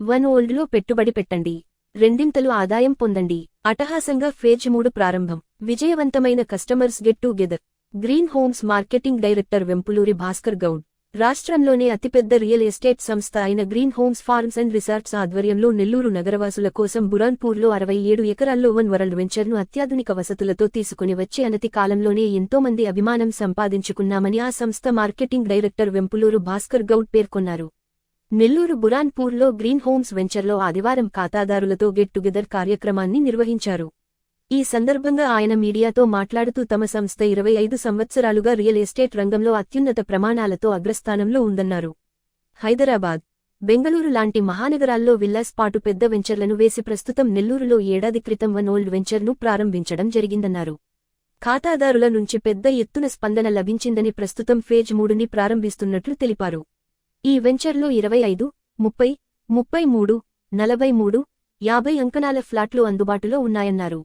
OneWorld లో పెట్టుబడి పెట్టండి, రెండింతలు ఆదాయం పొందండి. అట్టహాసంగా ఫేజ్ 3 ప్రారంభం. విజయవంతమైన customers get together. Green homes marketing director Vempuluri Bhaskar Goud, రాష్ట్రంలోనే అతిపెద్ద రియల్ ఎస్టేట్ సంస్థ అయిన green homes farms and resorts ఆధ్వర్యంలో నెల్లూరు నగరవాసుల కోసం బురాన్పూర్లో 67 ఎకరాల్లో OneWorld వెంచర్ను అత్యాధునిక వసతులతో తీసుకుని వచ్చి అనతి కాలంలోనే ఎంతోమంది అభిమానం సంపాదించుకున్నామని ఆ సంస్థ మార్కెటింగ్ డైరెక్టర్ వెంపులూరు భాస్కర్ గౌడ్ పేర్కొన్నారు. నెల్లూరు బురాన్పూర్లో గ్రీన్ హోమ్స్ వెంచర్లో ఆదివారం ఖాతాదారులతో గెట్ టుగెదర్ కార్యక్రమాన్ని నిర్వహించారు. ఈ సందర్భంగా ఆయన మీడియాతో మాట్లాడుతూ తమ సంస్థ 25 సంవత్సరాలుగా రియల్ ఎస్టేట్ రంగంలో అత్యున్నత ప్రమాణాలతో అగ్రస్థానంలో ఉందన్నారు. హైదరాబాద్, బెంగళూరు లాంటి మహానగరాల్లో విల్లాస్ పాటు పెద్ద వెంచర్లను వేసి ప్రస్తుతం నెల్లూరులో ఏడాది క్రితం OneWorld వెంచర్ను ప్రారంభించడం జరిగిందన్నారు. ఖాతాదారుల నుంచి పెద్ద ఎత్తున స్పందన లభించిందని ప్రస్తుతం ఫేజ్ 3ని ప్రారంభిస్తున్నట్లు తెలిపారు. ఈ వెంచర్లో 25, 30, 33, 43, 50 అంకణాల ఫ్లాట్లు అందుబాటులో ఉన్నాయన్నారు.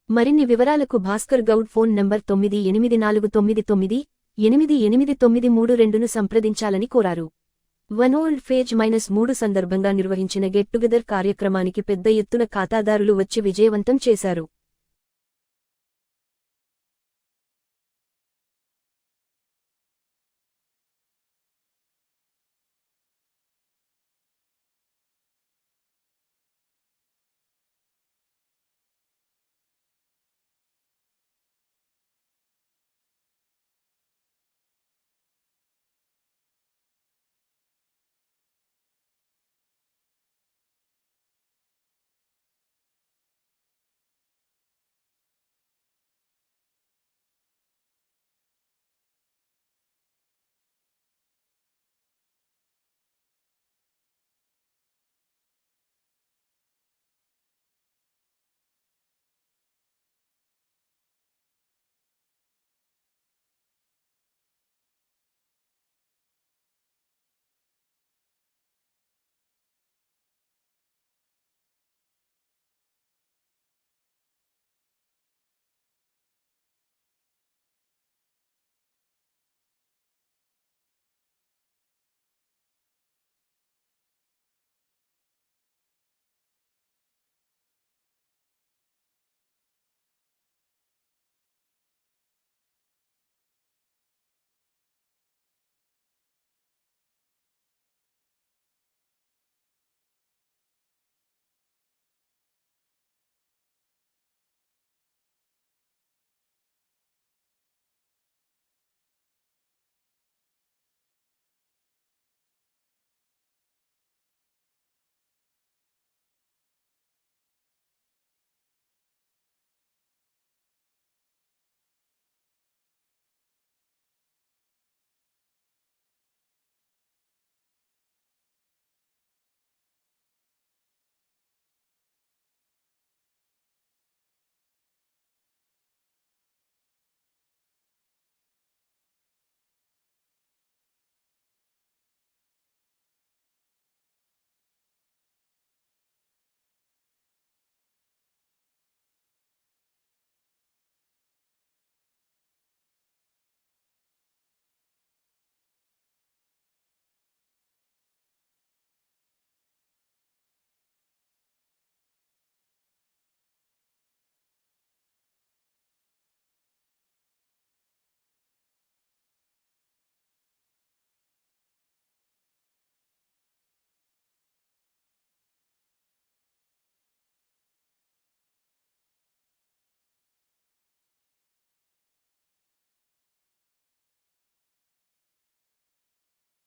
మరిన్ని వివరాలకు భాస్కర్ గౌడ్ ఫోన్ నంబర్ 9849988932ను సంప్రదించాలని కోరారు. OneWorld ఫేజ్ -3 సందర్భంగా నిర్వహించిన గెట్ టుగెదర్ కార్యక్రమానికి పెద్ద ఎత్తున ఖాతాదారులు వచ్చి విజయవంతం చేశారు.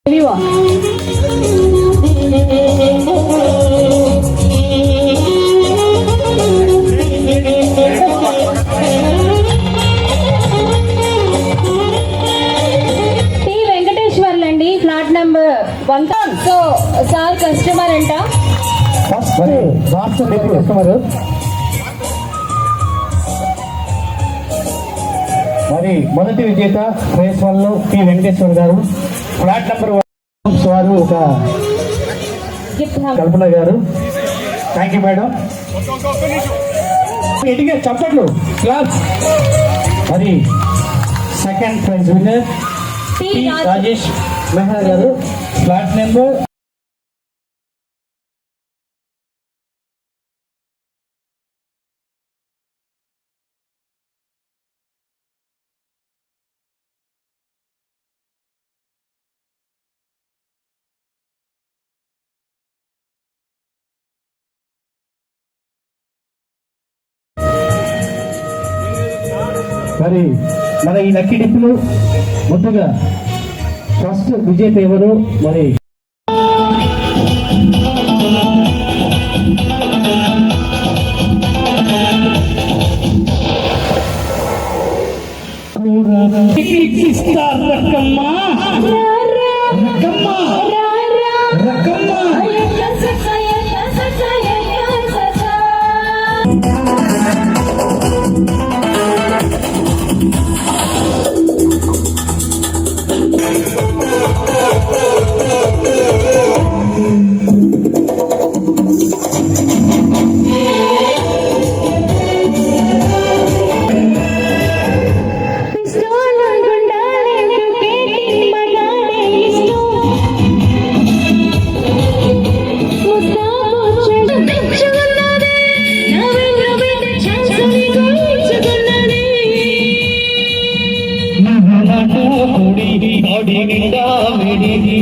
Viva. వెంకటేశ్వర్లండి, flat number 1. So sir customer అంట, కస్టమర్ మరి మొదటి విజేత ఫేజ్ 1లో పి వెంకటేశ్వర్ గారు, ఫ్లాట్ నెంబర్ 1 వారు ఒక కల్పన గారు. Thank you madam. ఎదిగే చప్పట్లు క్లాస్. మరి second prize winner T Rajesh Meher గారు, ఫ్లాట్ నెంబర్ మరి మన ఈ లక్కీ డిప్లు ముందుగా ఫస్ట్ విజేత ఎవరు మరి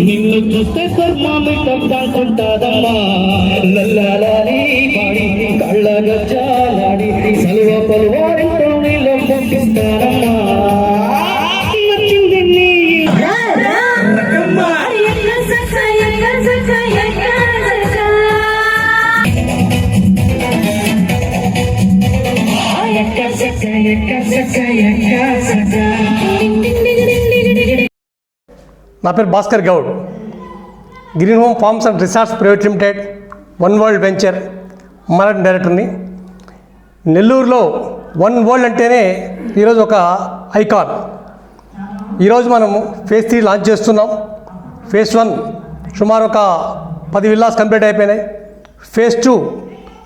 నిన్ను చూస్తే థర్మామీటర్ కాకుంటాదమ్మా లల్లాలి పాడి కళ్ళ గజ్జాలాడి సలువ పలువారింతో నీళ్ళం పంపిస్తారమ్మా నా పేరు Bhaskar Goud, green home farms and resorts private limited, one world venture managing డైరెక్టర్ని. నెల్లూరులో వన్ వరల్డ్ అంటేనే ఈరోజు ఒక ఐకాన్. ఈరోజు మనము ఫేజ్ 3 లాంచ్ చేస్తున్నాం. ఫేజ్ 1 సుమారు ఒక 10 విల్లాస్ కంప్లీట్ అయిపోయినాయి. ఫేజ్ 2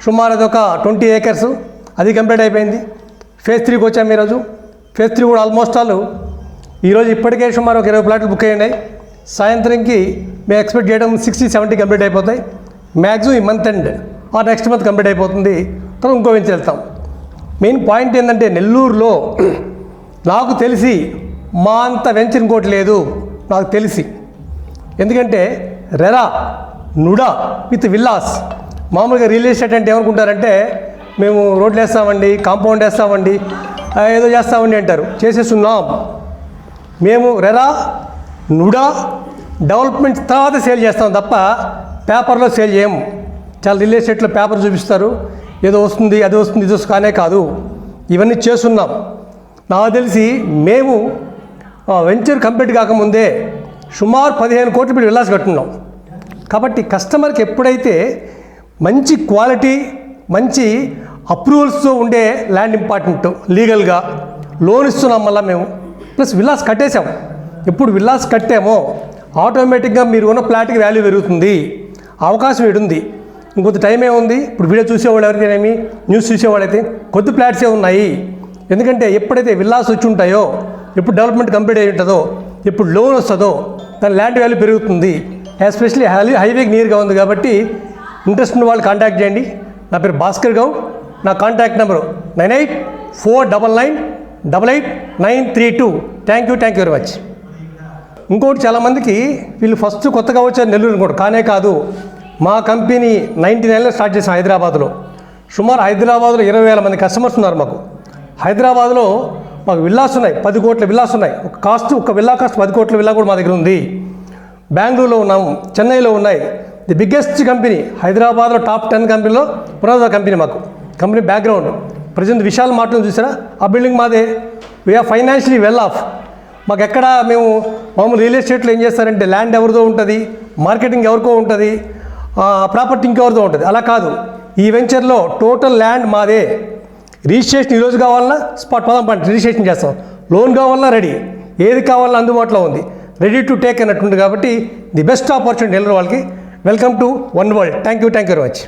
సుమారు అది ఒక 20 ఏకర్స్, అది కంప్లీట్ అయిపోయింది. ఫేజ్ 3కి వచ్చాము ఈరోజు. ఫేజ్ 3 కూడా ఆల్మోస్ట్ ఆల్ ఈరోజు ఇప్పటికే సుమారు ఒక 20 ప్లాట్లు బుక్ అయ్యాయి. సాయంత్రంకి మేము ఎక్స్పెక్ట్ చేయడం 60-70 కంప్లీట్ అయిపోతాయి. మ్యాక్సిమం ఈ month end or next month complete అయిపోతుంది. తర్వాత ఇంకో వెంచర్ వెళ్తాం. మెయిన్ పాయింట్ ఏంటంటే నెల్లూరులో నాకు తెలిసి మా అంత వెంచర్ ఇంకోటి లేదు నాకు తెలిసి. ఎందుకంటే రెరా, నుడా విత్ విల్లాస్. మామూలుగా రియల్ ఎస్టేట్ అంటే ఏమనుకుంటారంటే మేము రోడ్లు వేస్తామండి, కాంపౌండ్ వేస్తామండి, ఏదో చేస్తామండి అంటారు. చేసేస్తున్నాం. మేము రెరా, నుడా డెవలప్మెంట్ తర్వాత సేల్ చేస్తాం తప్ప పేపర్లో సేల్ చేయము. చాలా రియల్ ఎస్టేట్లో పేపర్ చూపిస్తారు, ఏదో వస్తుంది, అది వస్తుంది, ఇది వస్తుంది, కానే కాదు. ఇవన్నీ చేస్తున్నాం. నాకు తెలిసి మేము వెంచర్ కంప్లీట్ కాకముందే సుమారు 15 కోట్లు పెట్టి విల్లాస్ కట్టున్నాం. కాబట్టి కస్టమర్కి ఎప్పుడైతే మంచి క్వాలిటీ, మంచి అప్రూవల్స్తో ఉండే ల్యాండ్ ఇంపార్టెంట్, లీగల్గా లోన్ ఇస్తున్నాం. మళ్ళీ మేము ప్లస్ విల్లాస్ కట్టేసాం. ఎప్పుడు విల్లాస్ కట్టామో ఆటోమేటిక్గా మీరు ఉన్న ఫ్లాట్కి వాల్యూ పెరుగుతుంది. అవకాశం ఉంది. ఇంకొంత టైం ఏముంది. ఇప్పుడు వీడియో చూసేవాళ్ళు ఎవరికైనా, న్యూస్ చూసేవాళ్ళైతే కొద్ది ఫ్లాట్సే ఉన్నాయి. ఎందుకంటే ఎప్పుడైతే విల్లాస్ వచ్చి ఉంటాయో, ఎప్పుడు డెవలప్మెంట్ కంప్లీట్ అయి ఉంటుందో, ఎప్పుడు లోన్ వస్తుందో దాని ల్యాండ్ వాల్యూ పెరుగుతుంది. ఎస్పెషల్లీ హైవేకి నియర్గా ఉంది కాబట్టి ఇంట్రెస్ట్ ఉన్న వాళ్ళు కాంటాక్ట్ చేయండి. నా పేరు భాస్కర్ గౌడ్. నా contact number 9849988932. Thank you very much. ఇంకోటి చాలామందికి వీళ్ళు ఫస్ట్ కొత్తగా వచ్చారు నెల్లూరు ఇంకోటి కానే కాదు. మా కంపెనీ 99లో స్టార్ట్ చేసాం హైదరాబాద్లో. సుమారు హైదరాబాద్లో 20,000 మంది కస్టమర్స్ ఉన్నారు మాకు. హైదరాబాద్లో మాకు విల్లాస్ ఉన్నాయి, 10 కోట్ల విల్లాస్ ఉన్నాయి. ఒక విల్లా కాస్ట్ 10 కోట్ల విల్లా కూడా మా దగ్గర ఉంది. బెంగళూరులో ఉన్నాము, చెన్నైలో ఉన్నాయి. ది బిగ్గెస్ట్ కంపెనీ హైదరాబాద్లో టాప్ 10 కంపెనీలో పురాతన కంపెనీ. మాకు కంపెనీ బ్యాక్గ్రౌండ్ ప్రజెంట్ విశాల్ మార్ట్లను చూసారా, ఆ బిల్డింగ్ మాదే. We are financially well off. మాకు ఎక్కడ మేము మామూలు రియల్ ఎస్టేట్లో ఏం చేస్తారంటే ల్యాండ్ ఎవరిదో ఉంటుంది, మార్కెటింగ్ ఎవరికో ఉంటుంది, ప్రాపర్టీ ఇంకెవరిదో ఉంటుంది. అలా కాదు. ఈ వెంచర్లో టోటల్ ల్యాండ్ మాదే. రిజిస్ట్రేషన్ ఈరోజు కావాలన్నా స్పాట్ రిజిస్ట్రేషన్ చేస్తాం. లోన్ కావాలన్నా రెడీ, ఏది కావాలన్నా అందుబాటులో ఉంది. రెడీ టు టేక్ అన్నట్టుంది. కాబట్టి ది బెస్ట్ ఆపర్చునిటీ నెల్లూరు వాళ్ళకి. Welcome to one world. Thank you very much.